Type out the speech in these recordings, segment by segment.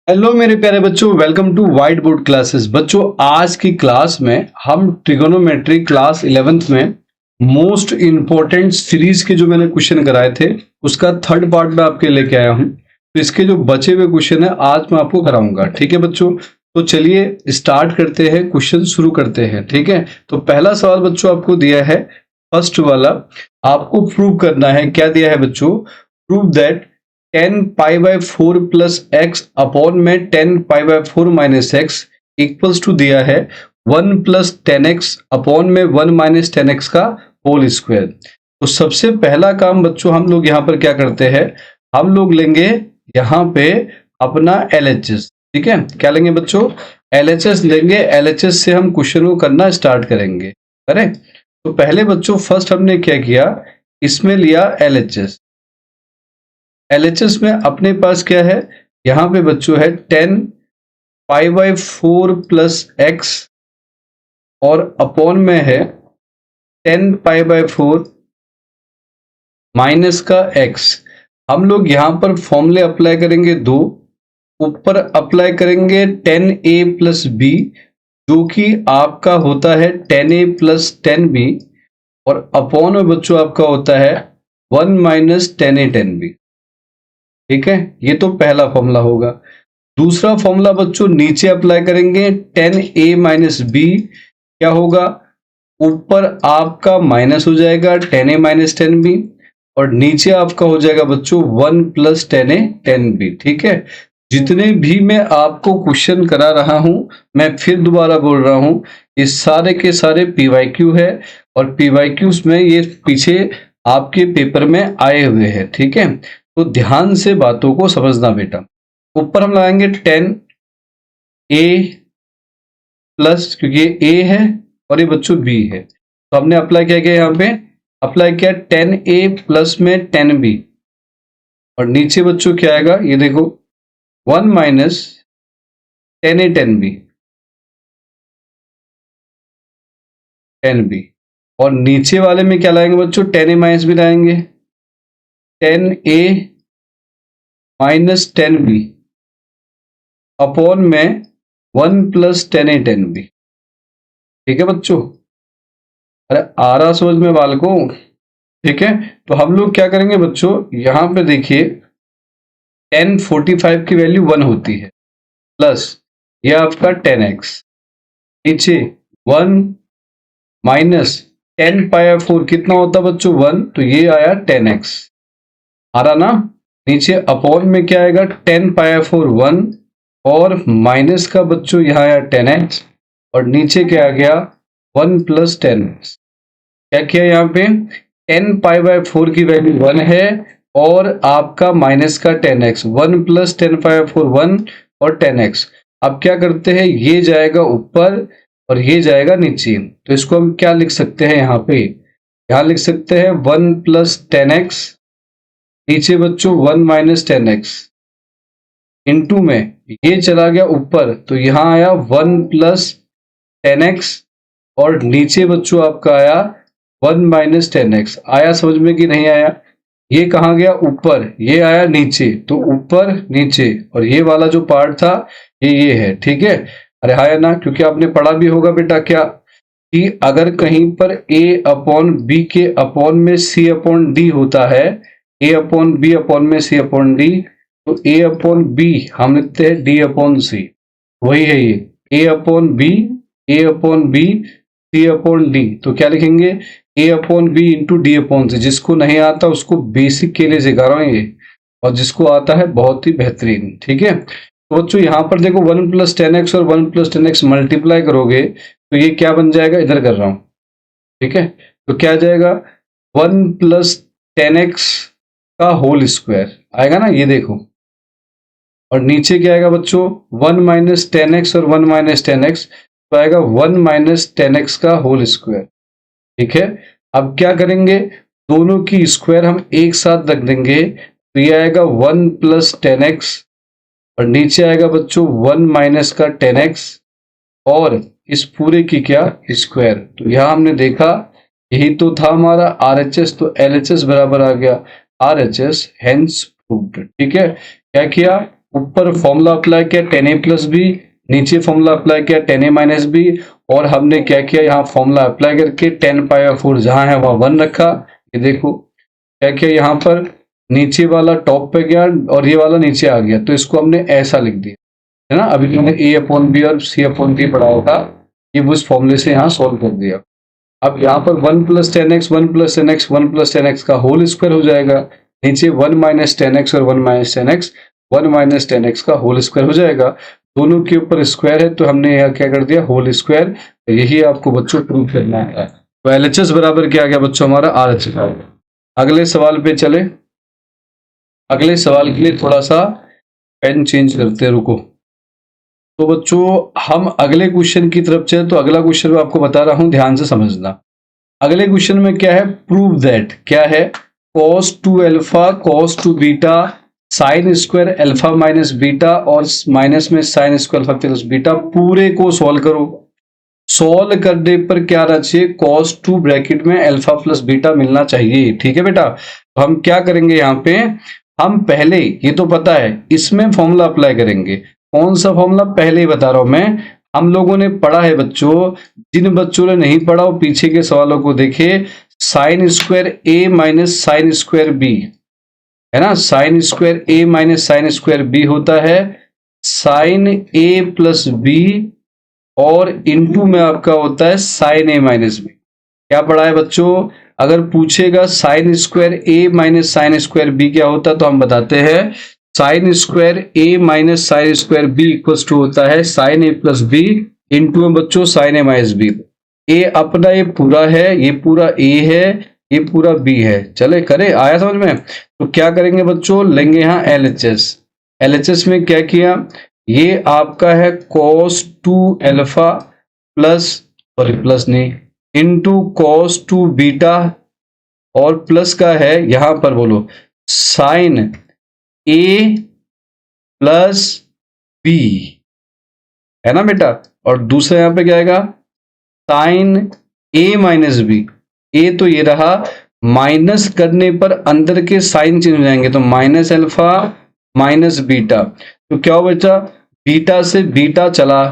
Hello मेरे प्यारे बच्चों, welcome to white board classes. बच्चों, आज की क्लास में हम ट्रिगोनोमेट्री क्लास 11th में मोस्ट इंपॉर्टेंट सीरीज के जो मैंने क्वेश्चन कराए थे उसका थर्ड पार्ट में आपके लेके आया हूं। तो इसके जो बचे हुए क्वेश्चन है आज मैं आपको कराऊंगा। ठीक है बच्चों, तो चलिए स्टार्ट करते हैं, क्वेश्चन शुरू करते हैं। ठीक है, तो पहला सवाल बच्चों आपको दिया है, फर्स्ट वाला आपको प्रूव करना है। क्या दिया है बच्चों? प्रूव दैट 10 पाई/4 प्लस एक्स अपॉन में 10 पाई/4 माइनस एक्स इक्वल्स टू दिया है 1 प्लस 10x अपॉन में 1 माइनस 10x का होल स्क्वायर। तो सबसे पहला काम बच्चों हम लोग यहाँ पर क्या करते हैं, हम लोग लेंगे यहाँ पे अपना LHS। ठीक है, क्या लेंगे बच्चों? LHS लेंगे। LHS से हम क्वेश्चन को करना स्टार्ट करेंगे। करेक्ट। तो पहले बच्चों फर्स्ट हमने क्या किया, इसमें लिया LHS। LHS में अपने पास क्या है, यहाँ पे बच्चों है 10 पाई/4 प्लस एक्स और अपॉन में है 10 पाई/4 माइनस का एक्स। हम लोग यहाँ पर फॉर्मूले अप्लाई करेंगे दो। ऊपर अप्लाई करेंगे 10a प्लस बी जो कि आपका होता है 10a प्लस 10b और अपॉन में बच्चों आपका होता है 1 माइनस 10a 10b। ठीक है, ये तो पहला फॉर्मूला होगा। दूसरा फॉर्मूला बच्चों नीचे अप्लाई करेंगे 10a माइनस बी। क्या होगा? ऊपर आपका माइनस हो जाएगा 10a माइनस 10b और नीचे आपका हो जाएगा बच्चों 1 प्लस 10a 10b। ठीक है, जितने भी मैं आपको क्वेश्चन करा रहा हूं, मैं फिर दोबारा बोल रहा हूं, ये सारे के सारे PYQ है और PYQs में ये पीछे आपके पेपर में आए हुए हैं। ठीक है, तो ध्यान से बातों को समझना बेटा। ऊपर हम लगाएंगे 10a प्लस, क्योंकि ये a है और ये बच्चों b है, तो हमने अप्लाई किया गया यहाँ पे, अप्लाई किया 10a प्लस में 10b और नीचे बच्चों क्या आएगा, ये देखो 1 माइनस 10a 10b 10b और नीचे वाले में क्या लाएंगे बच्चों, 10a माइनस b लाएंगे 10a माइनस 10b अपॉन में 1 प्लस 10a 10b। ठीक है बच्चों, अरे आ रहा समझ में बालकों? ठीक है, तो हम लोग क्या करेंगे बच्चों, यहां पे देखिए 1045 की वैल्यू 1 होती है प्लस ये आपका 10x, नीचे 1 माइनस 10 पाई/4 कितना होता बच्चों 1, तो ये आया 10x। आ रहा ना? नीचे अपॉन में क्या आएगा 10 पाई/4 1 और माइनस का बच्चों यहाँ आया 10x और नीचे क्या आ गया 1 प्लस 10x। क्या किया यहाँ पे, 10 पाई/4 की वैल्यू 1 है और आपका माइनस का 10x, 1 प्लस 10 पाई/4 1 और 10x। अब क्या करते हैं, ये जाएगा ऊपर और ये जाएगा नीचे, तो इसको हम क्या लिख सकते हैं यहाँ पे, यहाँ लिख सकते हैं 1 प्लस 10x, नीचे बच्चों 1 माइनस 10x इंटू में ये चला गया ऊपर, तो यहाँ आया 1 प्लस 10x और नीचे बच्चों आपका आया 1 माइनस 10x। आया समझ में कि नहीं आया? ये कहाँ गया ऊपर, ये आया नीचे, तो ऊपर नीचे और ये वाला जो पार्ट था ये है। ठीक है, अरे आया ना? क्योंकि आपने पढ़ा भी होगा बेटा क्या, कि अगर कहीं पर a अपॉन b के अपॉन में c अपॉन d होता है, a अपॉन b अपॉन में c अपॉन d, तो a अपॉन b हम लिखते हैं d अपॉन c, वही है ये a upon b, a upon b, c upon d। तो क्या लिखेंगे, a upon b into d upon c. जिसको नहीं आता उसको बेसिक के लिए सिखा रहा हूँ ये, और जिसको आता है बहुत ही बेहतरीन। ठीक है, तो बच्चों यहाँ पर देखो 1 प्लस 10x और 1 प्लस 10x मल्टीप्लाई करोगे तो ये क्या बन जाएगा, इधर कर रहा हूं। ठीक है, तो क्या आ जाएगा 1 प्लस 10x का होल स्क्वायर आएगा ना, ये देखो, और नीचे क्या आएगा बच्चों 1 माइनस 10x और 1 माइनस 10x, तो आएगा 1 माइनस 10x का होल स्क्वायर। ठीक है, अब क्या करेंगे, दोनों की स्क्वायर हम एक साथ रख देंगे, तो ये आएगा 1 प्लस 10x और नीचे आएगा बच्चों 1 माइनस का 10x और इस पूरे की क्या स्क्वायर। तो यहां हमने देखा यही तो था हमारा RHS, तो LHS बराबर आ गया RHS, हेंस प्रूव्ड। ठीक है, क्या किया, ऊपर फॉर्मूला अप्लाई किया tan a प्लस बी, नीचे फॉर्मूला अप्लाई किया tan a माइनस बी, और हमने क्या किया यहाँ फॉर्मूला अप्लाई करके 10 पाई/4 जहां है वहां 1 रखा। ये देखो क्या किया, यहाँ पर नीचे वाला टॉप पे गया और ये वाला नीचे आ गया, तो इसको हमने ऐसा लिख दिया, है ना। अभी तुमने a/b और c/d पढ़ाया था, ये उस फॉर्मूले से यहाँ सॉल्व कर दिया। अब यहाँ पर 1 + 10x 1 + 10x 1 + 10x का होल स्क्वायर हो जाएगा, नीचे 1 - 10x और 1 - 10x 1 - 10x का होल स्क्वायर हो जाएगा। दोनों के ऊपर स्क्वायर है, तो हमने यहाँ क्या कर दिया, होल स्क्वायर। यही आपको बच्चों प्रूव करना है। तो LHS बराबर क्या आ गया बच्चों, हमारा RHS आ गया। अगले सवाल पे चले। अगले सवाल के लिए थोड़ा सा पेन चेंज करते, रुको। तो बच्चों हम अगले क्वेश्चन की तरफ चले। तो अगला क्वेश्चन मैं आपको बता रहा हूं, ध्यान से समझना। अगले क्वेश्चन में क्या है, प्रूव दैट, क्या है, cos 2 alpha cos 2 beta sine square alpha minus beta और माइनस में sine square alpha plus beta, पूरे को सॉल्व करो। सॉल्व करने पर क्या आना चाहिए, cos 2 ब्रैकेट में अल्फा प्लस बीटा मिलना चाहिए। ठीक है बेटा, तो हम क्या करेंगे यहाँ पे, हम पहले, ये तो पता है, इसमें फॉर्मूला अप्लाई करेंगे। कौन सा फॉर्मूला, पहले ही बता रहा हूं मैं, हम लोगों ने पढ़ा है बच्चों। जिन बच्चों ने नहीं पढ़ा वो पीछे के सवालों को देखे। Sign square a minus sine square b, है ना, sign square a minus sine square b होता है साइन a प्लस b, और इनटू में आपका होता है साइन a माइनस b। क्या पढ़ा है बच्चों, अगर पूछेगा sine square a minus sine square b क्या होता है, तो हम बताते हैं sine square a minus sine square b equal to होता है sine a plus b into में बच्चों sine a minus b। a अपना ये पूरा है, ये पूरा a है, ये पूरा b है। चले करे, आया समझ में। तो क्या करेंगे बच्चों, लेंगे यहाँ LHS। LHS में क्या किया, ये आपका है cos 2 alpha plus, sorry plus नहीं, इंटू cos 2 बीटा, और प्लस का है यहां पर बोलो साइन a प्लस b, है ना बेटा। और दूसरा यहां पे क्या आएगा, sine a minus b। a तो ये रहा, माइनस करने पर अंदर के साइन चेंज हो जाएंगे, तो माइनस अल्फा माइनस बीटा। तो क्या हो बच्चा, बीटा से बीटा चला,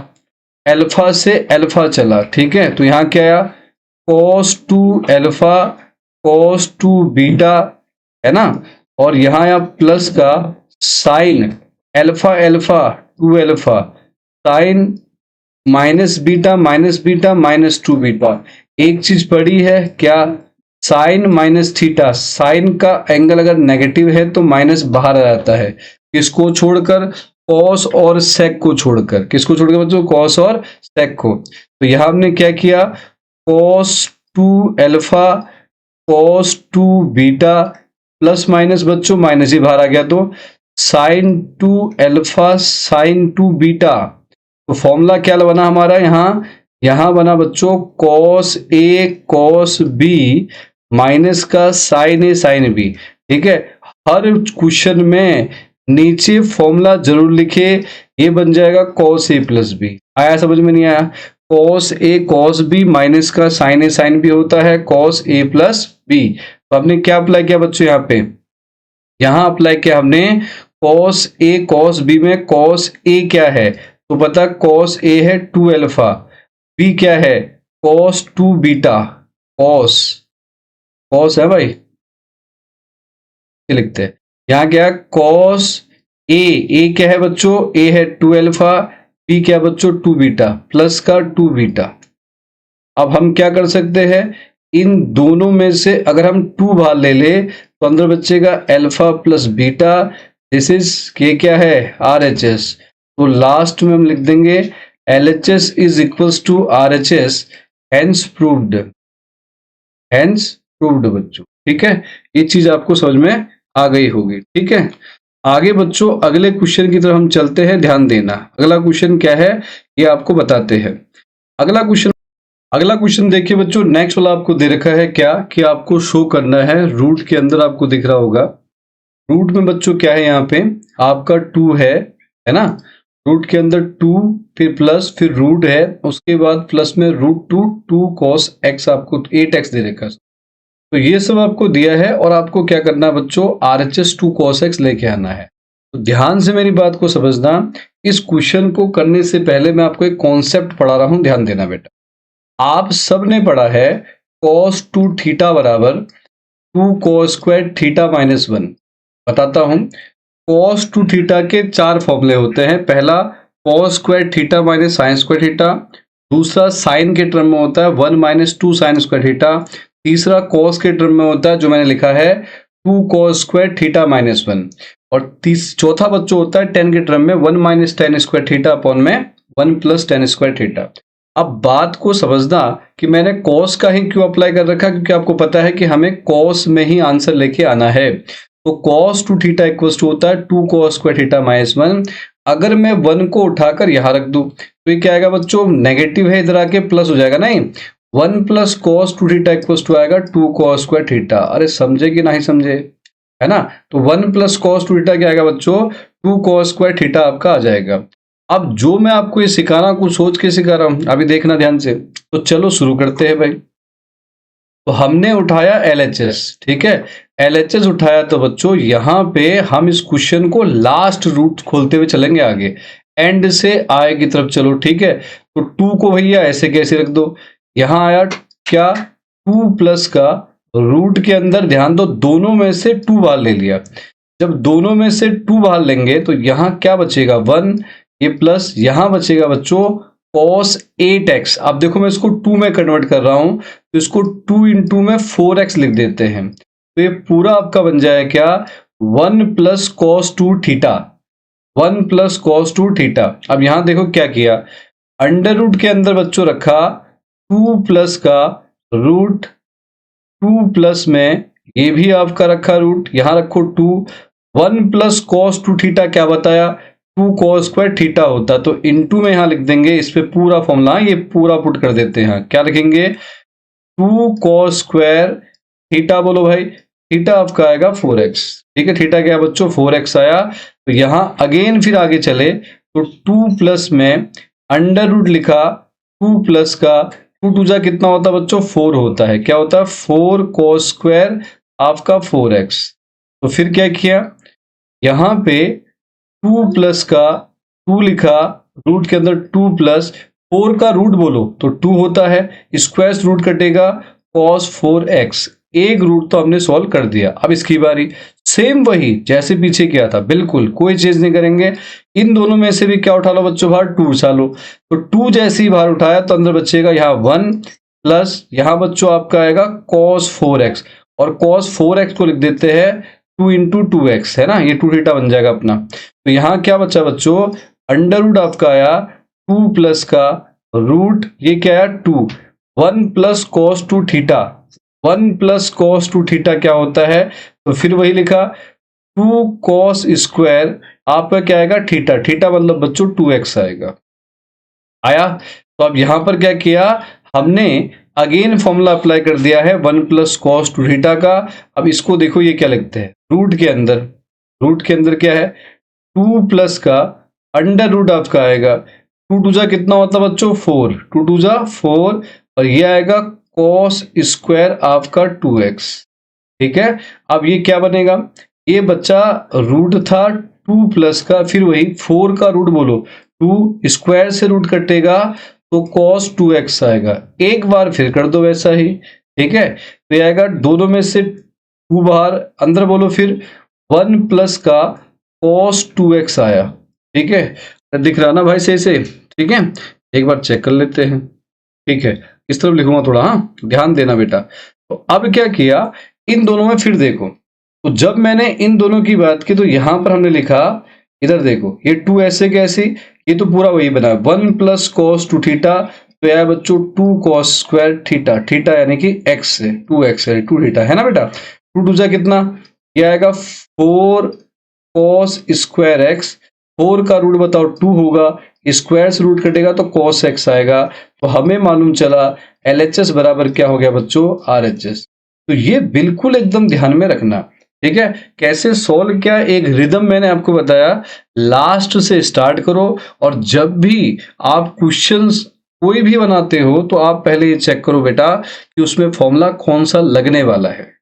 अल्फा से अल्फा चला। ठीक है, तो यहां क्या आया, cos 2 अल्फा cos 2 बीटा, है ना, और यहां आया प्लस का sine alpha alpha 2 alpha sign minus beta minus 2 beta. एक चीज पड़ी है क्या, साइन माइनस थीटा, साइन का एंगल अगर नेगेटिव है तो माइनस बाहर आ जाता है, किसको छोड़कर, कॉस और सेक को छोड़कर। किसको छोड़कर बच्चों, कॉस और सेक को। तो यहां हमने क्या किया, cos 2 alpha cos 2 beta plus minus बच्चों माइनस ही बाहर आ गया, तो साइन 2 अल्फा साइन 2 बीटा। तो फॉर्मूला क्या बना हमारा, यहां बना बच्चों cos a cos b minus का साइन a साइन b। ठीक है, हर क्वेश्चन में नीचे फॉर्मूला जरूर लिखे, ये बन जाएगा cos a प्लस b। आया समझ में, नहीं आया, cos a cos b minus का साइन a साइन b होता है cos a प्लस b। तो हमने क्या अप्लाई किया बच्चों, यहां अप्लाई किया हमने cos a cos b में cos a क्या है, तो पता cos a है 2 अल्फा, b क्या है cos 2 बीटा, cos है भाई, लिखते हैं यहां क्या cos a क्या है बच्चों, a है 2 अल्फा, b क्या बच्चों 2 बीटा, प्लस का 2 बीटा। अब हम क्या कर सकते हैं, इन दोनों में से अगर हम 2 बाहर ले ले तो अंदर बचेगा alpha plus beta, this is के क्या है RHS। तो लास्ट में हम लिख देंगे LHS is equals to RHS, hence proved, बच्चों। ठीक है, ये चीज आपको समझ में आ गई होगी। ठीक है, आगे बच्चों अगले क्वेश्चन की तरफ हम चलते हैं, ध्यान देना। अगला क्वेश्चन क्या है ये आपको बताते हैं। अगला क्वेश्चन देखिए बच्चों, नेक्स्ट वाला आपको दे रखा है क्या, कि आपको शो करना है रूट के अंदर, आपको दिख रहा होगा रूट में बच्चों क्या है, यहाँ पे आपका 2 है ना, रूट के अंदर 2 फिर प्लस फिर रूट है, उसके बाद प्लस में √2 cos x, आपको 8x दे रखा है। तो ये सब आपको दिया है और आपको क्या करना है बच्चों, RHS 2 cos x लेके आना है। तो ध्यान से मेरी बात को समझना। इस क्वेश्चन को करने से पहले मैं आपको एक कॉन्सेप्ट पढ़ा रहा हूं, ध्यान देना बेटा। आप सब ने पढ़ा है cos 2 थीटा बराबर 2 cos स्क्वायर थीटा माइनस 1। बताता हूं, cos 2 थीटा के 4 फॉर्मूले होते हैं। पहला cos square theta minus sine square theta, दूसरा साइन के टर्म में होता है 1 माइनस 2 साइन स्क्वायर थीटा, तीसरा cos के टर्म में होता है जो मैंने लिखा है 2 cos स्क्वायर थीटा माइनस 1, और चौथा बच्चों होता है tan के टर्म में 1 minus tan square theta upon में 1 प्लस tan स्क्वायर थीटा। अब बात को समझना कि मैंने cos का ही क्यों अप्लाई कर रखा, क्योंकि आपको पता है कि हमें cos में ही आंसर लेके आना है। तो cos 2 थीटा इक्वल टू होता है 2 cos स्क्वायर थीटा माइनस 1। अगर मैं 1 को उठाकर यहां रख दूं तो ये क्या आएगा बच्चों, नेगेटिव है, इधर आके प्लस हो जाएगा। नहीं, 1 plus cos 2 theta equal to आएगा 2 cos स्क्वायर थीटा। अरे समझे कि नहीं समझे, है ना। तो 1 प्लस cos 2 थीटा क्या आएगा बच्चों, 2 cos स्क्वायर थीटा आपका आ जाएगा। अब जो मैं आपको ये सिखाना कुछ सोच के सिखा रहा हूं, अभी देखना ध्यान से। तो चलो शुरू करते हैं भाई। तो हमने उठाया LHS, ठीक है, LHS उठाया तो बच्चों यहां पे हम इस क्वेश्चन को लास्ट रूट खोलते हुए चलेंगे आगे, एंड से आय की तरफ। चलो ठीक है, तो 2 को भैया ऐसे कैसे रख दो, यहां आया क्या 2 प्लस का रूट के अंदर, ध्यान दो दोनों में से 2 बाहर ले लिया। जब दोनों में से 2 बाहर लेंगे तो यहां क्या बचेगा 1, ये प्लस यहां बचेगा बच्चों cos 8x। अब देखो मैं इसको 2 में कन्वर्ट कर रहा हूं, तो इसको 2 इंटू में 4x लिख देते हैं। तो ये पूरा आपका बन जाए क्या 1 plus cos 2 theta, 1 plus cos 2 theta. अब यहां देखो क्या किया, अंडर रूट के अंदर बच्चों रखा 2 प्लस का रूट, 2 प्लस में ये भी आपका रखा रूट, यहां रखो 2, 1 प्लस cos 2 थीटा क्या बताया 2 cos स्क्वायर थीटा होता, तो इनटू में यहां लिख देंगे। इस पे पूरा फॉर्मूला ये पूरा पुट कर देते हैं, क्या लिखेंगे 2 cos स्क्वायर थीटा, बोलो भाई थीटा आपका आएगा 4x। ठीक है, थीटा क्या बच्चों 4x आया। तो यहां अगेन फिर आगे चले तो 2 प्लस में अंडर रूट लिखा 2 प्लस का 2 टू जा कितना होता है बच्चों 4 होता है, क्या होता है 4 cos स्क्वायर आपका 4x। तो फिर क्या किया, यहां पे 2 प्लस का 2 लिखा, रूट के अंदर 2 प्लस 4 का रूट बोलो तो 2 होता है, स्क्वायर रूट कटेगा cos 4x। एक रूट तो हमने सॉल्व कर दिया। अब इसकी बारी, सेम वही जैसे पीछे किया था, बिल्कुल कोई चीज नहीं करेंगे। इन दोनों में से भी क्या उठा लो बच्चों बाहर, 2 उठा लो। तो 2 जैसे ही बाहर उठाया तो अंदर बचेगा यहाँ 1 प्लस यहां बच्चों आपका आएगा cos 4x, और cos 4x को लिख देते हैं 2 इंटू 2x, है ना, ये 2 थीटा बन जाएगा अपना। तो यहां क्या बचा बच्चों, अंडर रूट आपका आया 2 प्लस का रूट, ये क्या आया 2, 1 plus cos 2 theta, 1 plus cos 2 theta क्या होता है, तो फिर वही लिखा 2 cos स्क्वायर आपका क्या आएगा थीटा, थीटा मतलब बच्चों 2x आएगा। आया, तो अब यहां पर क्या किया हमने, अगेन फॉर्मूला अप्लाई कर दिया है 1 प्लस cos 2 थीटा का। अब इसको देखो ये क्या लिखते हैं रूट के अंदर, रूट के अंदर क्या है 2 प्लस का अंडर रूट आपका आएगा 2 टू जा कितना होता है बच्चों 4, 2 टू जा 4, और ये आएगा cos स्क्वायर आपका 2x। ठीक है, अब ये क्या बनेगा, ये बच्चा रूट था 2 प्लस का, फिर वही 4 का रूट बोलो, 2 स्क्वायर से रूट कटेगा तो cos 2x आएगा। एक बार फिर कर दो वैसा ही, ठीक है, तो ये आएगा दोनों में से 2 बाहर, अंदर बोलो फिर 1 प्लस का cos 2x आया। ठीक है, दिख रहा ना भाई सही से, ठीक है, एक बार चेक कर लेते हैं। ठीक है, इस तरफ लिखूंगा थोड़ा, हाँ ध्यान देना बेटा। तो अब क्या किया, इन दोनों में फिर देखो, तो जब मैंने इन दोनों की बात की तो यहां पर हमने लिखा, इधर देखो ये 2 ऐसे कैसे, ये तो पूरा वही बना 1 प्लस cos 2 थीटा, तो यह बच्चों 2 cos स्क्वायर थीटा, थीटा यानी कि x से 2x है 2 थीटा, है ना बेटा। 2 टू जा कितना, ये आएगा 4 cos स्क्वायर x, 4 का रूट बताओ 2 होगा, स्क्वायर से रूट कटेगा तो cos x आएगा। तो हमें मालूम चला LHS बराबर क्या हो गया बच्चों RHS। तो ये बिल्कुल एकदम ध्यान में रखना, ठीक है। कैसे सोल्व किया, एक रिदम मैंने आपको बताया, लास्ट से स्टार्ट करो, और जब भी आप क्वेश्चंस कोई भी बनाते हो तो आप पहले ये चेक करो बेटा कि उसमें फॉर्मूला कौन सा लगने वाला है।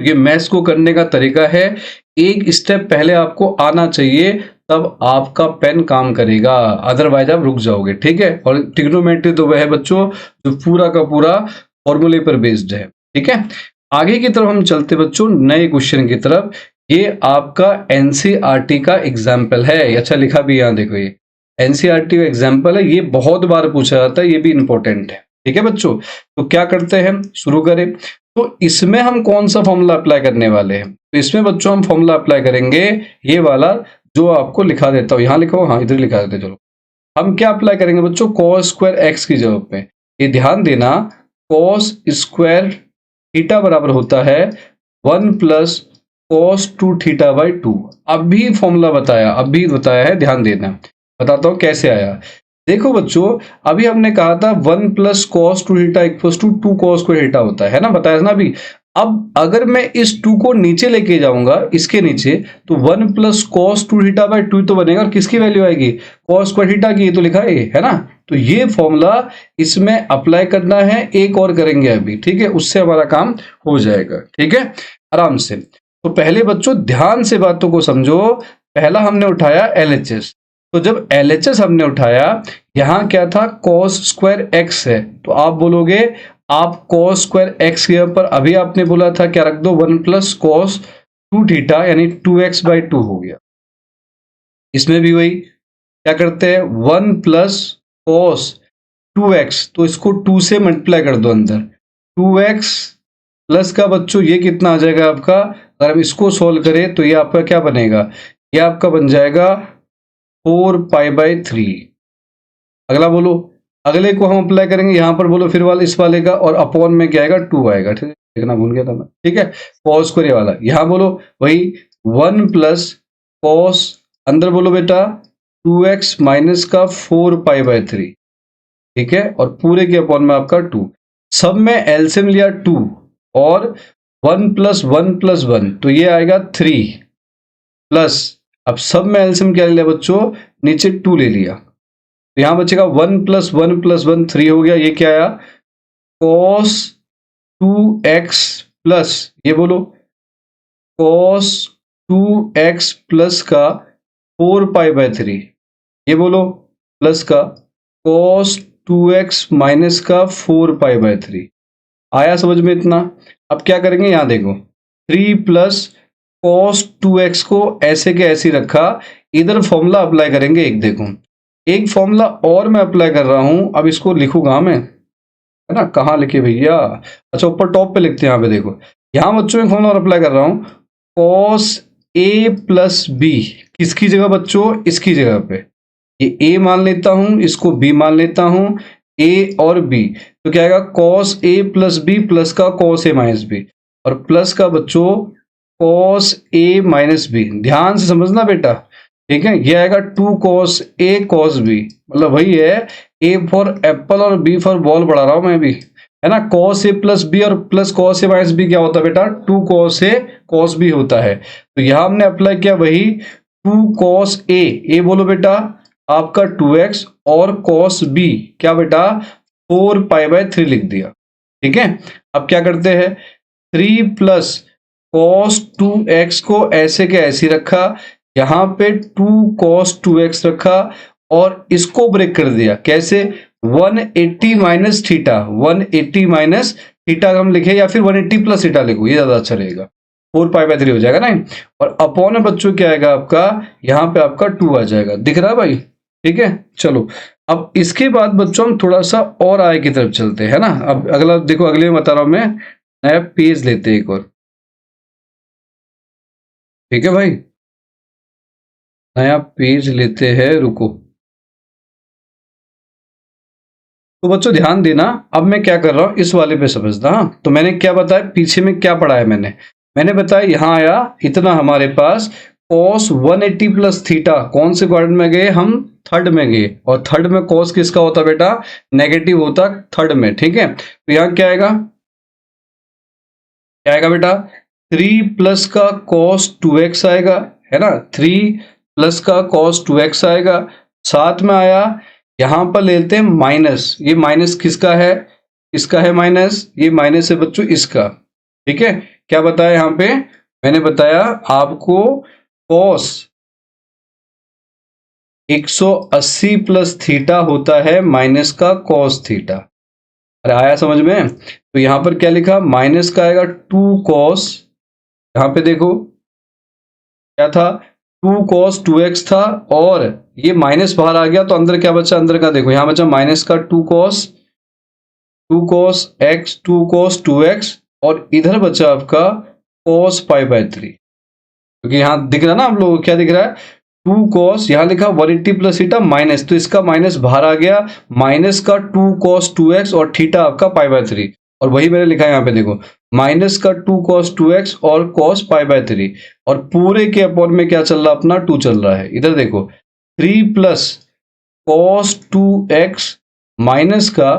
क्योंकि मैथ्स को करने का तरीका है, एक स्टेप पहले आपको आना चाहिए, तब आपका पेन काम करेगा, अदरवाइज आप रुक जाओगे। ठीक है, और ट्रिग्नोमेट्री तो वह है बच्चों जो पूरा का पूरा फॉर्मूले पर बेस्ड है। ठीक है, आगे की तरफ हम चलते बच्चों नए क्वेश्चन की तरफ। ये आपका एनसीईआरटी का एग्जाम्पल है, अच्छा लिखा भी यहाँ देखो, ये एनसीईआरटी का एग्जाम्पल है, ये बहुत बार पूछा जाता है, ये भी इंपॉर्टेंट है। ठीक है बच्चों, तो क्या करते हैं, शुरू करें। तो इसमें हम कौन सा फॉर्मूला अप्लाई करने वाले हैं, तो इसमें बच्चों हम फॉर्मूला अप्लाई करेंगे ये वाला, जो आपको लिखा देता हूँ, यहाँ लिखो, हाँ इधर लिखा देते, चलो हम क्या अप्लाई करेंगे बच्चों, कॉस स्क्वायर एक्स की जगह पे, ये ध्यान देना, कॉस स्क्वायर थीटा बराबर होता है 1 प्लस कॉस 2 थीटा बाई 2। अभी फॉर्मूला बताया, अभी बताया है, ध्यान देना, बताता हूँ कैसे आया। देखो बच्चों, अभी हमने कहा था 1 plus cos 2 theta equals to 2 cos square theta होता है ना, बताया ना अभी। अब अगर मैं इस 2 को नीचे लेके जाऊंगा, इसके नीचे, तो 1 प्लस कॉस 2 थीटा बाई 2 तो बनेगा, और किसकी वैल्यू आएगी, कॉस स्क्वायर थीटा की, तो लिखा है ना। तो ये फॉर्मूला इसमें अप्लाई करना है, एक और करेंगे अभी, ठीक है, उससे हमारा काम हो जाएगा। ठीक है, आराम से। तो पहले बच्चों ध्यान से बातों को समझो, पहला हमने उठाया LHS, तो जब LHS हमने उठाया, यहां क्या था, कॉस स्क्वायर एक्स है, तो आप बोलोगे, आप कॉस स्क्वायर एक्स के ऊपर अभी आपने बोला था क्या रख दो, 1 प्लस कॉस 2 थीटा, यानी 2x बाई 2 हो गया। इसमें भी वही क्या करते हैं, 1 प्लस कॉस 2x, तो इसको 2 से मल्टीप्लाई कर दो अंदर, 2x प्लस का बच्चों ये कितना आ जाएगा आपका, अगर हम इसको सोल्व करें तो ये आपका क्या बनेगा, ये आपका बन जाएगा 4 पाई बाई 3। अगला बोलो, अगले को हम अप्लाई करेंगे, यहां पर बोलो फिर वाले इस वाले का, और अपॉन में क्या आएगा, 2 आएगा। ठीक है, देखना भूल गया था मैं। ठीक है, कॉस स्क्वायर वाला, यहां बोलो वही 1 प्लस कॉस, अंदर बोलो बेटा 2x माइनस का 4 पाई बाई 3। ठीक है, और पूरे के अपॉन में आपका 2, सब में एलसीएम लिया 2, और 1 प्लस 1 प्लस 1, तो ये आएगा 3 प्लस, अब सब में एलसीएम क्या ले लिया बच्चों, नीचे 2 ले लिया, तो यहां बचेगा 1 प्लस 1 प्लस 1 3 हो गया, ये क्या आया, कॉस 2x प्लस, ये बोलो कॉस 2x प्लस का 4 पाई बाई 3, ये बोलो प्लस का कॉस 2x माइनस का 4 पाई बाई 3। आया समझ में इतना। अब क्या करेंगे, यहां देखो 3 प्लस कॉस 2x को ऐसे के ऐसे रखा, इधर फॉर्मूला अप्लाई करेंगे, एक देखो, एक फॉर्मूला और मैं अप्लाई कर रहा हूं, अब इसको लिखूंगा मैं, है ना, कहाँ लिखे भैया, अच्छा ऊपर टॉप पे लिखते हैं, यहाँ पे देखो, यहां बच्चों में फॉर्मूला अप्लाई कर रहा हूं, कॉस a प्लस बी, किसकी जगह बच्चों, इसकी जगह पे, ये a मान लेता हूं, इसको b मान लेता हूं, a और b, तो क्या आएगा, cos a plus B plus का कॉस a माइनस बी, और प्लस का बच्चों कॉस a माइनस बी, ध्यान से समझना बेटा। ठीक है, ये आएगा 2 कॉस a कॉस b, मतलब वही है, a फॉर एप्पल और b फॉर बॉल पढ़ा रहा हूं मैं भी, है ना। कॉस a प्लस बी और plus cos a minus B क्या होता है बेटा, 2 कॉस a कॉस b होता है। तो यहां हमने अप्लाई किया वही 2 कॉस a बोलो बेटा आपका 2x, और कॉस b क्या बेटा 4 पाई बाई 3 लिख दिया। ठीक है, अब क्या करते हैं, 3 प्लस कॉस 2x को ऐसे के ऐसे रखा, यहां पे 2 cos 2x रखा, और इसको ब्रेक कर दिया, कैसे, 180 माइनस थीटा, 180 माइनस थीटा हम लिखे, या फिर 180 प्लस थीटा लिखो, ये ज्यादा अच्छा रहेगा, 4 पाई बाई 3 हो जाएगा ना, और अपॉन में बच्चों क्या आएगा आपका, यहाँ पे आपका 2 आ जाएगा, दिख रहा है भाई। ठीक है, चलो अब इसके बाद बच्चों हम थोड़ा सा और आगे की तरफ चलते हैं ना। अब अगला देखो, अगले में बता रहा हूं मैं, नया पेज लेते हैं एक और। ठीक है भाई, नया पेज लेते हैं, रुको। तो बच्चों ध्यान देना, अब मैं क्या कर रहा हूं, इस वाले पे समझना। हाँ, तो मैंने क्या बताया, पीछे में क्या पढ़ा है मैंने बताया, यहां आया इतना हमारे पास cos 180 प्लस थीटा, कौन से क्वाड्रेंट में गए हम, थर्ड में गए, और थर्ड में cos किसका होता बेटा, नेगेटिव होता थर्ड में। ठीक है, तो यहां क्या आएगा, क्या आएगा बेटा, 3 प्लस का cos 2x आएगा, है ना, 3 प्लस का cos 2x आएगा, साथ में आया, यहां पर लेते हैं माइनस, ये माइनस किसका है, इसका है माइनस, ये माइनस है बच्चों इसका। ठीक है, क्या बताया यहाँ पे, मैंने बताया आपको cos 180 प्लस थीटा होता है माइनस का cos थीटा। अरे आया समझ में? तो यहाँ पर क्या लिखा, माइनस का आएगा 2 cos, यहाँ पे देखो क्या था, 2 cos 2x था, और ये माइनस बाहर आ गया तो अंदर क्या बचा, अंदर का देखो यहाँ बचा माइनस का 2 cos x 2 cos 2x, और इधर बचा आपका cos पाई बाय 3, क्योंकि यहाँ दिख रहा है ना आप लोगों को, क्या दिख रहा है, 2 cos, यहाँ लिखा 180 प्लस थीटा माइनस, तो इसका माइनस बाहर आ गया, माइनस का 2 cos 2x और थीटा आपका पाई बाय 3, और वही मैंने लिखा है यहाँ पे देखो, माइनस का 2 cos 2x और cos पाई बाय 3, और पूरे के अपॉन में क्या चल रहा है, अपना 2 चल रहा है। इधर देखो 3 प्लस cos 2x माइनस का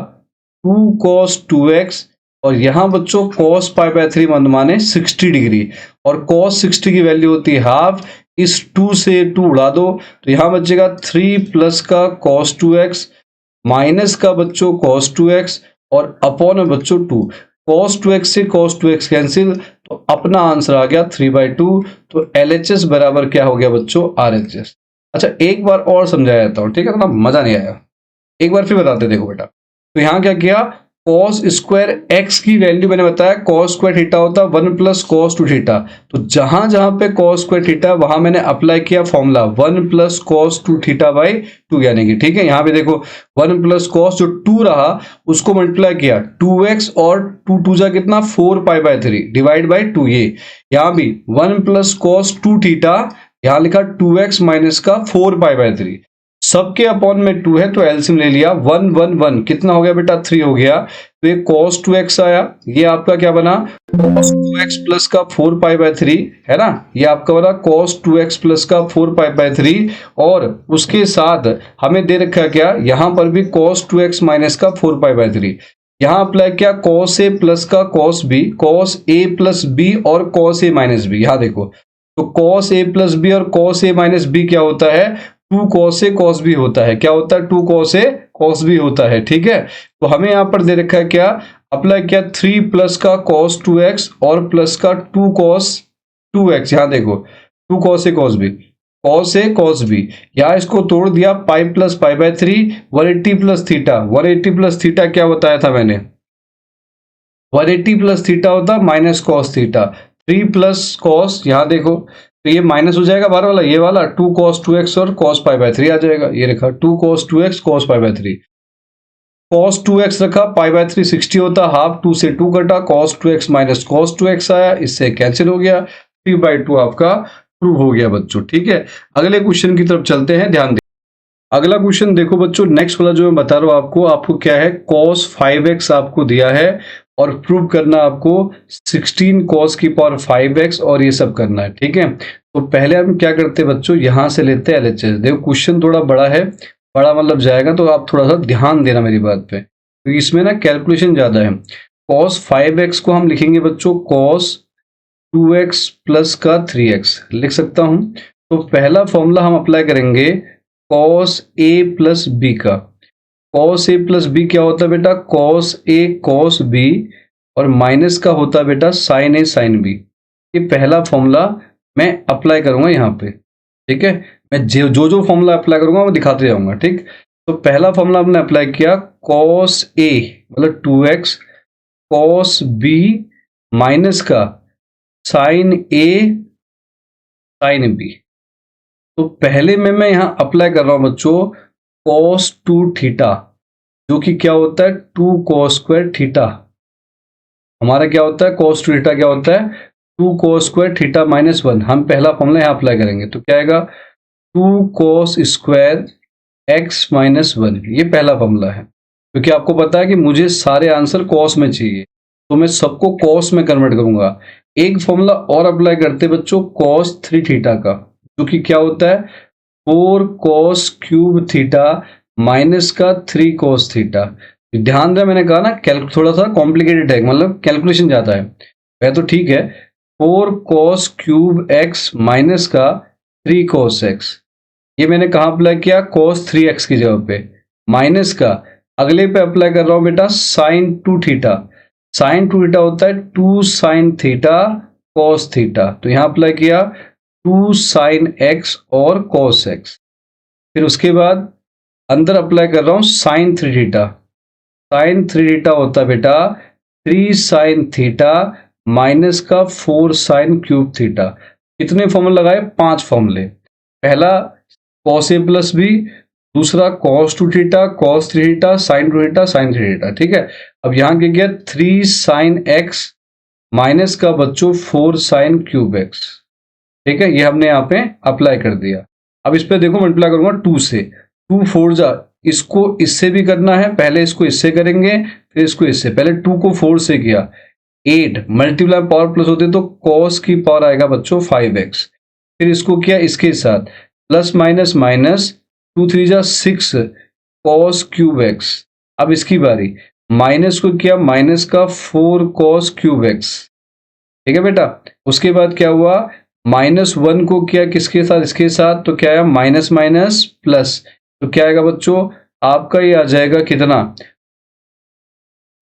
2 cos 2x, और यहाँ बच्चों cos पाई बाय 3 माने 60 डिग्री, और cos 60 की वैल्यू होती है हाफ, इस 2 से 2 उड़ा दो तो यहाँ बचेगा 3 प्लस का cos 2x माइनस का बच्चों cos 2x और अपॉन में बच्चों 2, cos 2x से cos 2x कैंसिल, तो अपना आंसर आ गया 3/2। तो LHS बराबर क्या हो गया बच्चों, RHS। अच्छा एक बार और समझाया जाता हूँ, ठीक है, ना मजा नहीं आया, एक बार फिर बताते देखो बेटा। तो यहाँ क्या किया, cos स्क्वायर x की वैल्यू मैंने बताया cos स्क्वायर थीटा होता है 1 प्लस cos 2 थीटा, तो जहां जहां पे cos स्क्वायर थीटा वहां मैंने अप्लाई किया formula 1 plus cos 2 theta by 2, यानी कि ठीक है, यहाँ पे देखो 1 प्लस cos जो 2 रहा उसको मल्टीप्लाई किया 2x, और 2 2 जा कितना 4 पाई बाय 3 डिवाइड बाई 2, ये यहाँ भी 1 प्लस cos 2 थीटा, यहाँ लिखा 2x माइनस का 4 पाई बाय 3, सबके अपॉन में 2 है तो एलसीएम ले लिया, 1 1 1 कितना हो गया बेटा 3 हो गया, तो ये cos 2x आया, ये आपका क्या बना cos 2x प्लस का 4 पाई बाय 3 है ना, ये आपका बना cos 2x प्लस का 4 पाई बाय 3, और उसके साथ हमें दे रखा क्या, यहाँ पर भी cos 2x माइनस का 4 पाई बाय 3, यहाँ अप्लाई किया cos a प्लस का cos a प्लस b और cos a माइनस b, यहाँ देखो तो cos a प्लस b और cos a माइनस b क्या होता है, 2 cos a cos b होता है, क्या होता है 2 cos a cos b होता है, ठीक है। तो हमें यहाँ पर दे रखा है क्या, अप्लाई किया 3 प्लस का cos 2x और प्लस का 2 cos 2x, यहाँ देखो 2 cos a cos b, यहाँ इसको तोड़ दिया pi plus pi by 3, 180 plus theta, 180 plus theta क्या बताया था मैंने, 180 प्लस थीटा होता minus cos theta, 3 plus cos, यहाँ देखो तो ये माइनस हो जाएगा बाहर वाला, ये वाला 2 cos 2x और cos पाई बाय 3 आ जाएगा, ये रखा 2 cos 2x cos pi by 3, cos 2x रखा पाई बाय 3 60 होता, हाफ 2 से 2 कटा, cos 2x minus cos 2x आया, इससे कैंसिल हो गया, 3/2 आपका प्रूव हो गया बच्चों, ठीक है। अगले क्वेश्चन की तरफ चलते हैं, ध्यान दें। अगला क्वेश्चन देखो बच्चों, नेक्स्ट वाला जो मैं बता रहा हूं आपको क्या है, cos 5x आपको दिया है और प्रूव करना आपको 16 cos की पावर 5x और ये सब करना है, ठीक है। तो पहले हम क्या करते हैं बच्चों, यहां से लेते हैं LHS। देखो क्वेश्चन थोड़ा बड़ा है, बड़ा मतलब जाएगा तो आप थोड़ा सा ध्यान देना मेरी बात पे, क्योंकि इसमें ना कैलकुलेशन ज्यादा है। cos 5x को हम लिखेंगे बच्चों cos 2x प्लस का 3x लिख सकता हूं। तो पहला फॉर्मूला हम अप्लाई करेंगे cos a प्लस b का, cos a प्लस बी क्या होता है बेटा, cos a cos b, और माइनस का होता है बेटा sin a sin b। ये पहला फॉर्मूला मैं अप्लाई करूंगा यहाँ पे, ठीक है। मैं जो फॉर्मूला अप्लाई करूंगा वो दिखाते जाऊंगा, ठीक। तो पहला फॉर्मूला हमने अप्लाई किया cos a मतलब 2x cos b माइनस का sin a sin b। तो पहले में मैं यहाँ अप्लाई कर रहा हूं बच्चों cos 2 थीटा, जो कि क्या होता है 2 cos स्क्वायर थीटा, हमारा क्या होता है cos 2 थीटा क्या होता है 2 cos स्क्वायर थीटा माइनस 1। हम पहला फॉर्मूला यहाँ अप्लाई करेंगे तो क्या आएगा 2 cos स्क्वायर x माइनस 1, ये पहला फॉर्मूला है। क्योंकि आपको पता है कि मुझे सारे आंसर cos में चाहिए, तो मैं सबको cos में कन्वर्ट करूंगा। एक फॉर्मूला और अप्लाई करते बच्चों cos 3 थीटा का, जो कि क्या होता है 4 cos क्यूब थीटा माइनस का 3 cos थीटा। ध्यान दें मैंने कहा ना थोड़ा सा कॉम्प्लिकेटेड है, मतलब कैलकुलेशन जाता है, वह तो ठीक है। 4 cos क्यूब x माइनस का 3 cos x, ये मैंने कहा अप्लाई किया cos 3x की जगह पे, माइनस का अगले पे अप्लाई कर रहा हूं बेटा sin 2 theta. Sign to theta होता है 2 साइन थीटा कॉस थीटा, तो यहां अप्लाई किया 2 साइन एक्स और कॉस एक्स। फिर उसके बाद अंदर अप्लाई कर रहा हूं साइन 3 थीटा। साइन 3 थीटा होता है बेटा 3 साइन थीटा माइनस का 4 साइन क्यूब थीटा। कितने फॉर्मूले लगाए? 5 फॉर्मूले। पहला कॉस ए प्लस बी, दूसरा cos 2 theta, cos 3 theta, sine 2 theta, sine 3 theta. ठीक है, अब यहां क्या किया 3 साइन एक्स माइनस का बच्चों 4 साइन क्यूब एक्स। ठीक है, ये हमने यहाँ पे अप्लाई कर दिया। अब इस पे देखो मल्टीप्लाई करूंगा 2 से, 2 4 जा, इसको इससे भी करना है, पहले इसको इससे करेंगे फिर इसको इससे। पहले 2 को 4 से किया 8, मल्टीप्लाई पावर प्लस होते तो कॉस की पावर आएगा बच्चों 5x। फिर इसको किया इसके साथ प्लस माइनस माइनस 2 3 जा 6 कॉस क्यूब एक्स। अब इसकी बारी, माइनस को किया माइनस का 4 कॉस क्यूब एक्स। ठीक है बेटा, उसके बाद क्या हुआ -1 को किया किसके साथ? इसके साथ, तो क्या आया माइनस माइनस प्लस, तो क्या आएगा बच्चों आपका ये आ जाएगा कितना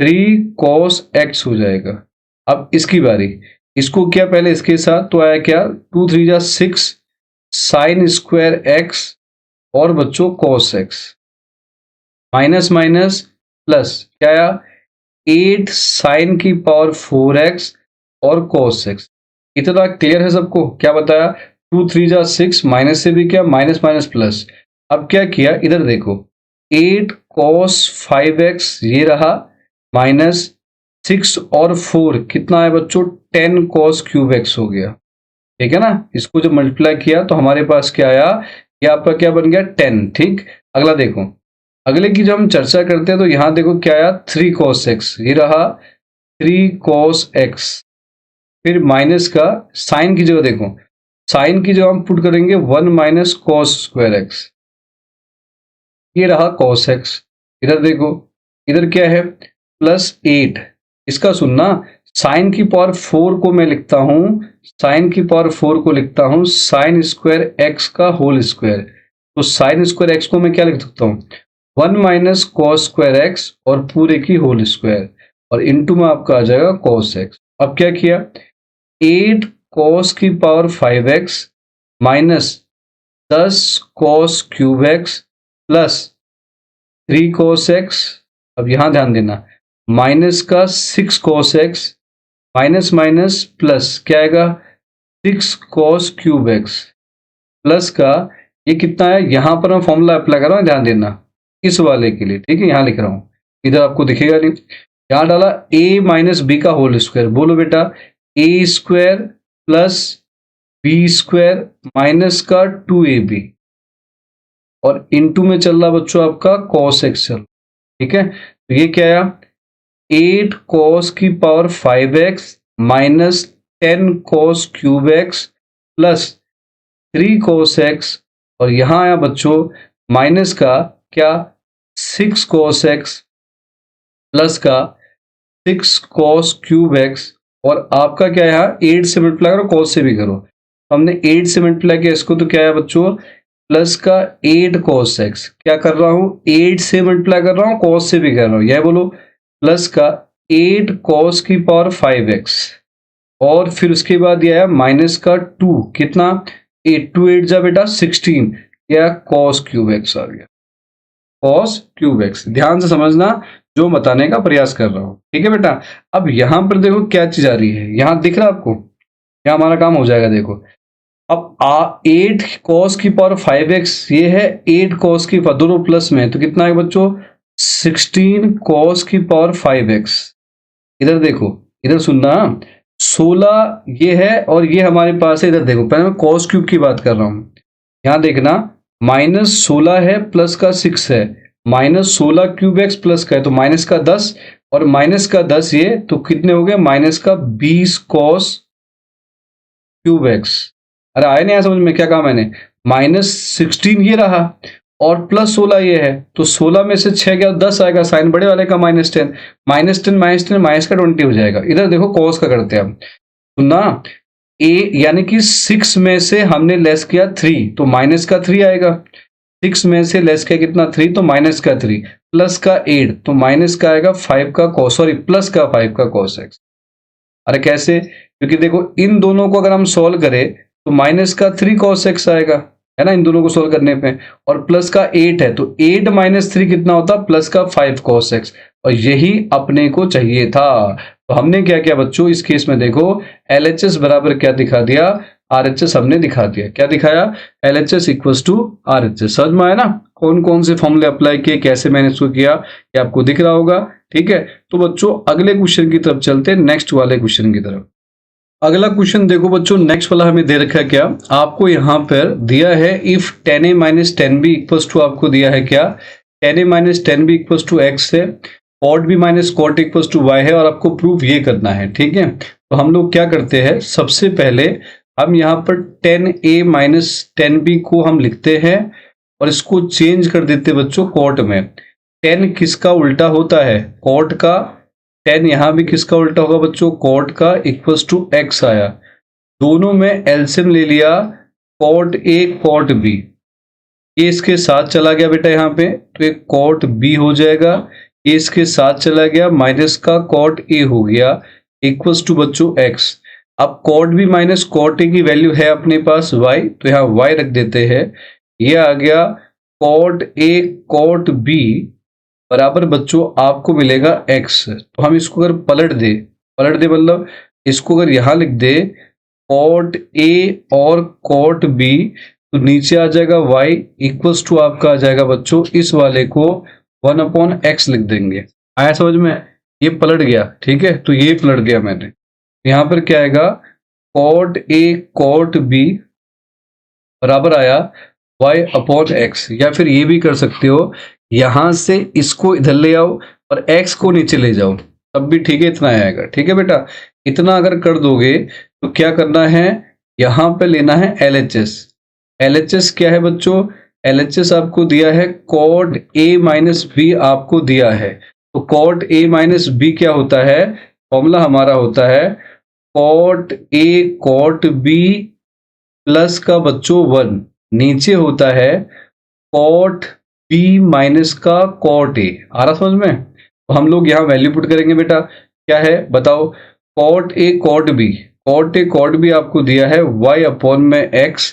3 कॉस एक्स हो जाएगा। अब इसकी बारी, इसको किया पहले इसके साथ, तो आया क्या 2 3 जा 6 साइन स्क्वायर एक्स और बच्चों cos x, minus minus plus, क्या आया 8 साइन की पावर 4x और कॉस एक्स। इतना क्लियर है सबको? क्या बताया 2 3 जा 6, माइनस से भी क्या माइनस माइनस प्लस। अब क्या किया इधर देखो 8 कॉस 5x ये रहा माइनस 6 और 4 कितना है बच्चों 10 कॉस क्यूब एक्स हो गया। ठीक है ना, इसको जब मल्टीप्लाई किया तो हमारे पास क्या आया, ये आपका क्या बन गया 10। ठीक, अगला देखो, अगले की जब हम चर्चा करते हैं तो यहां देखो क्या आया 3 कॉस एक्स, ये रहा 3 कॉस एक्स। फिर माइनस का साइन की जगह देखो, साइन की जगह हम पुट करेंगे 1 माइनस कॉस स्क्वायर एक्स, ये रहा कॉस एक्स। इधर देखो, इधर क्या है +8, इसका सुनना साइन की पावर 4 को मैं लिखता हूं, साइन की पावर 4 को लिखता हूं साइन स्क्वायर एक्स का होल स्क्वायर। तो साइन स्क्वायर एक्स को मैं क्या लिख सकता हूं 1 माइनस कॉस स्क्वायर एक्स और पूरे की होल स्क्वायर, और इनटू में आपका आ जाएगा कॉस एक्स। अब क्या किया 8 कॉस की power 5x minus 10 cos cube x plus 3 cos x. अब यहां ध्यान देना माइनस का 6 cos x minus minus plus क्या आएगा 6 कॉस क्यूब एक्स प्लस का ये कितना है, यहां पर मैं फॉर्मूला अप्लाई कर रहा हूं, ध्यान देना इस वाले के लिए। ठीक है, यहां लिख रहा हूं, इधर आपको दिखेगा नहीं। यहां डाला a माइनस बी का होल स्क्वायर, बोलो बेटा a square plus B square minus का 2ab, और इनटू में चल रहा बच्चों आपका कॉस एक्स चल। ठीक है, तो ये क्या आया 8 कॉस की power 5x minus 10 cos cube x plus 3 cos x, और यहां आया बच्चों माइनस का क्या 6 कॉस एक्स प्लस का 6 कॉस क्यूब एक्स, और आपका क्या है यहाँ 8 से मल्टीप्लाई करो कॉस से भी करो, हमने 8 से मल्टीप्लाई किया इसको, तो क्या है बच्चों प्लस का 8 कॉस एक्स, क्या कर रहा हूं 8 से मल्टीप्लाई कर रहा हूं कॉस से भी कर रहा हूं, यह बोलो प्लस का 8 कॉस की पावर 5x, और फिर उसके बाद यह है माइनस का 2 कितना 8 2 8 जा बेटा 16, यह कॉस क्यूब एक्स आ गया, कॉस क्यूब एक्स। ध्यान से समझना जो बताने का प्रयास कर रहा हूं। ठीक है बेटा, अब यहां पर देखो क्या चीज आ रही है, यहां दिख रहा है आपको, यहां हमारा काम हो जाएगा। देखो अब 8 कॉस की पावर 5x, ये है 8 कॉस की पावर, दोनों प्लस में, तो कितना है बच्चों 16 कॉस की पावर 5x। इधर देखो, इधर सुनना 16 ये है और ये हमारे पास है, इधर देखो पहले मैं कॉस क्यूब की बात कर रहा हूं, यहां देखना -16 है प्लस का 6 है, -16 क्यूब एक्स प्लस का है तो माइनस का 10, और माइनस का 10 ये, तो कितने हो गए माइनस का 20 कॉस क्यूब एक्स। अरे आया नहीं आया समझ में, क्या कहा मैंने -16 ये रहा और प्लस 16 ये है, तो 16 में से 6 गया 10 आएगा, साइन बड़े वाले का -10, -10 -10 माइनस का 20 हो जाएगा। इधर देखो कॉस का करते हैं हम, तो ना ए यानी कि 6 में से हमने लेस किया 3 तो माइनस का 3 आएगा, 6 में से लेस किया कितना 3 तो माइनस का 3, प्लस का 8 तो माइनस का आएगा 5 का कॉस, सॉरी प्लस का 5 का कॉस एक्स। अरे कैसे? क्योंकि देखो इन दोनों को अगर हम सॉल्व करें तो माइनस का 3 कॉस एक्स आएगा, है ना, इन दोनों को सॉल्व करने पे, और प्लस का 8 है तो 8 माइनस 3 कितना होता? प्लस का 5 कॉस एक्स, और यही अपने को चाहिए था। तो हमने क्या किया बच्चों इस केस में, देखो LHS बराबर क्या दिखा दिया? RHS हमने दिखा दिया। क्या दिखाया? LHS equals to RHS। समझ में आया ना कौन कौन से फॉर्मूले अप्लाई किए, कैसे मैंने इसको किया, ये आपको दिख रहा होगा। ठीक है, तो बच्चों अगले क्वेश्चन की तरफ चलते हैं, नेक्स्ट वाले क्वेश्चन की तरफ। अगला क्वेश्चन देखो बच्चों, नेक्स्ट वाला हमें दे रखा है क्या, आपको यहाँ पर दिया है if tan a minus tan B equals to, आपको दिया है क्या, tan a minus tan B equals to X है, cot b minus cot equals to Y है, और आपको प्रूफ ये करना है। ठीक है, तो हम लोग क्या करते हैं, सबसे पहले हम यहाँ पर tan a minus tan B को हम लिखते हैं और इसको चेंज कर देते हैं बच्चों कॉट में। tan किसका उल्टा होता है? कॉट का। tan यहाँ भी किसका उल्टा होगा बच्चों? कॉट का, इक्वल्स टू एक्स आया। दोनों में एलसीएम ले लिया, कॉट ए कॉट बी, ये इसके साथ चला गया बेटा यहाँ पे, तो एक कॉट बी हो जाएगा, ये इसके साथ चला गया, माइनस का कॉट ए हो गया, इक्वल्स टू बच्चों एक्स। अब cot B minus cot A की वैल्यू है अपने पास वाई, तो यहाँ वाई रख देते हैं, ये आ गया कॉट ए कॉट बी बराबर बच्चों आपको मिलेगा एक्स। तो हम इसको अगर पलट दे मतलब इसको अगर यहाँ लिख दे कॉट ए और कॉट बी, तो नीचे आ जाएगा y इक्वल्स टू आपका आ जाएगा बच्चों इस वाले को 1/x लिख देंगे। आया समझ में? ये पलट गया। ठीक है, तो ये पलट गया मैंने, यहाँ पर क्या आएगा, कॉट ए कॉट बी बराबर आया y/x, या फिर ये भी कर सकते हो, यहां से इसको इधर ले आओ और x को नीचे ले जाओ, तब भी ठीक है, इतना आएगा। ठीक है बेटा, इतना अगर कर दोगे तो क्या करना है, यहां पे लेना है LHS। LHS क्या है बच्चों? LHS आपको दिया है कॉट a माइनस बी, आपको दिया है, तो कॉट a माइनस बी क्या होता है? फॉर्मूला हमारा होता है cot a cot b plus का बच्चों 1, नीचे होता है कॉट b माइनस का कॉट a। आ रहा समझ में? तो हम लोग यहाँ वैल्यू पुट करेंगे बेटा, क्या है बताओ, cot a cot b, cot a cot b आपको दिया है y/x,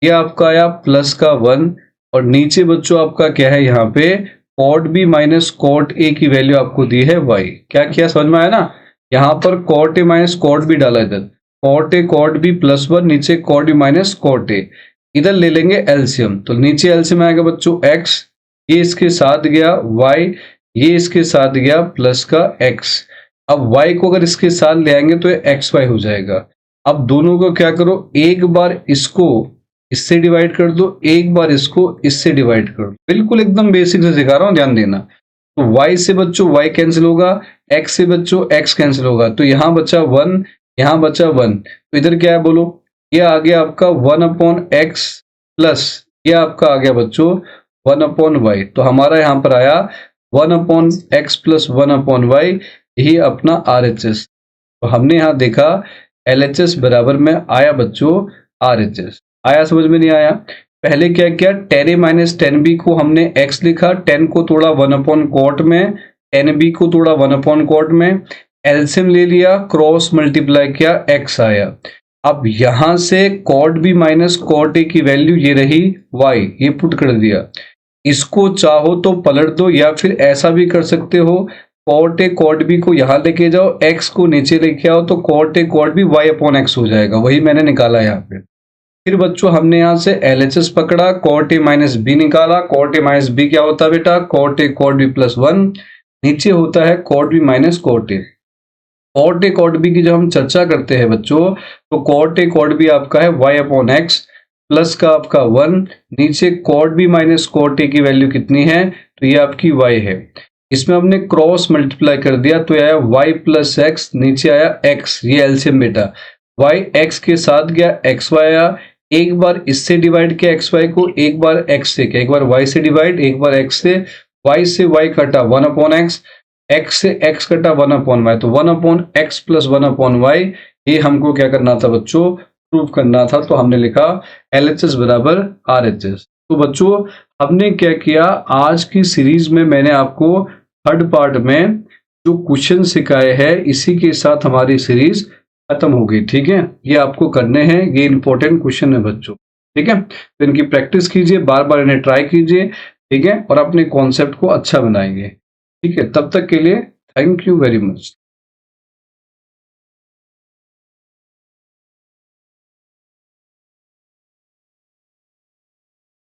ये आपका आया प्लस का 1, और नीचे बच्चों आपका क्या है, यहाँ पे cot b minus cot a की वैल्यू आपको दी है y। क्या किया, समझ में आया ना? यहाँ पर cot a minus cot b डाला, इधर cot a cot b plus 1, नीचे cot b minus cot a, इधर ले लेंगे एलसीएम, तो नीचे एलसीएम आएगा बच्चों x, ये इसके साथ गया y, ये इसके साथ गया प्लस का x। अब y को अगर इसके साथ ले आएंगे तो ये xy हो जाएगा। अब दोनों को क्या करो, एक बार इसको इससे डिवाइड कर दो, एक बार इसको इससे डिवाइड कर दो, बिल्कुल एकदम बेसिक से सिखा रहा हूं, ध्यान देना। तो y से बच्चों y कैंसिल होगा, x से बच्चों x कैंसिल होगा, तो यहाँ बचा 1, यहाँ बचा 1, तो इधर क्या है बोलो, ये आ गया आपका 1/x प्लस ये आपका आ गया बच्चों 1/y, तो हमारा यहाँ पर आया 1/x प्लस 1/y, यही अपना RHS। तो हमने यहाँ देखा LHS बराबर में आया बच्चों RHS। आया समझ में? नहीं आया? पहले क्या किया, tan a minus tan B को हमने x लिखा, 10 को तोड़ा 1/cot में, tan b को तोड़ा 1/cot में, एलसीएम ले लिया, क्रॉस मल्टीप्लाई किया, x आया। अब यहां से cot b minus cot a की वैल्यू ये रही y, ये पुट कर दिया, इसको चाहो तो पलट दो या फिर ऐसा भी कर सकते हो, cot a cot b को यहां लेके जाओ, x को नीचे लेके आओ, तो cot a cot b y/x हो जाएगा, वही मैंने निकाला यहाँ पे। फिर बच्चों हमने यहाँ से LHS पकड़ा, cot a माइनस बी निकाला, cot a माइनस बी क्या होता है बेटा, cot a cot b plus 1, नीचे होता है cot b minus cot a। cot a cot b की जब हम चर्चा करते हैं बच्चों, तो cot a cot b आपका है y/x प्लस का आपका 1, नीचे cot b minus cot a की वैल्यू कितनी है, तो ये आपकी y है, इसमें हमने क्रॉस मल्टीप्लाई कर दिया, तो आया y प्लस एक्स, नीचे आया x, ये एलसीएम बेटा, y x के साथ गया xy आया, एक बार इससे डिवाइड किया xy को, एक बार x से किया, एक बार y से डिवाइड, एक बार x से, y से y कटा 1/x, x से x कटा 1/y, तो 1/x प्लस 1/y, ये हमको क्या करना था बच्चों, प्रूव करना था, तो हमने लिखा LHS बराबर RHS। तो बच्चों हमने क्या किया, आज की सीरीज में मैंने आपको थर्ड पार्ट में जो क्वेश्चन सिखाए हैं इसी के साथ हमारी सीरीज खत्म होगी। ठीक है, ये आपको करने हैं, ये इंपॉर्टेंट क्वेश्चन है बच्चों। ठीक है, तो इनकी प्रैक्टिस कीजिए, बार बार इन्हें ट्राई कीजिए। ठीक है, और अपने कॉन्सेप्ट को अच्छा बनाएंगे। ठीक है, तब तक के लिए थैंक यू वेरी मच।